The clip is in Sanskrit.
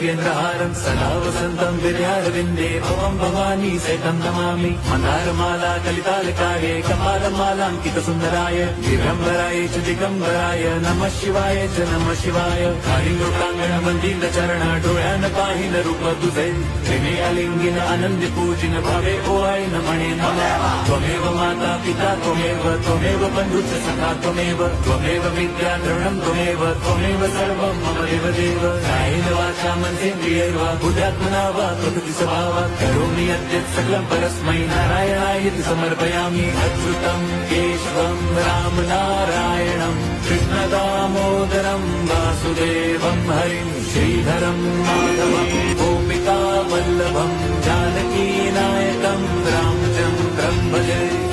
कल्पवल्लवीन्द्रहारं सदा वसन्तं विद्यारविन्दे भवं भवानी सहितं नमामि मन्दारमाला कलितालकाये कपालमालाङ्कितसुन्दराय दिगम्बराय च दिगम्बराय नमः शिवाय च नमः शिवाय कालिंगोटांगण मंदिर चरण डोळ्यान पाहिन रूप तुझे प्रेमे अलिंगिन आनंद पूजिन भावे ओवाय नमणे नमः त्वमेव माता पिता त्वमेव बन्धुश्च सखा त्वमेव विद्या द्रवणं त्वमेव सर्वं मम देवदेव कायेन वाचा मनसेन्द्रियैर्वा बुद्ध्यात्मना वा प्रकृति स्वभावात् करोमि यद्यत् सकलं परस्मै नारायणायति समर्पयामि अच्युतं केशवं राम नारायणं कृष्णदामोदरं वासुदेवं हरिं श्रीधरं माधवं गोपिका वल्लभं जानकी नायकं रामचन्द्रं भजे।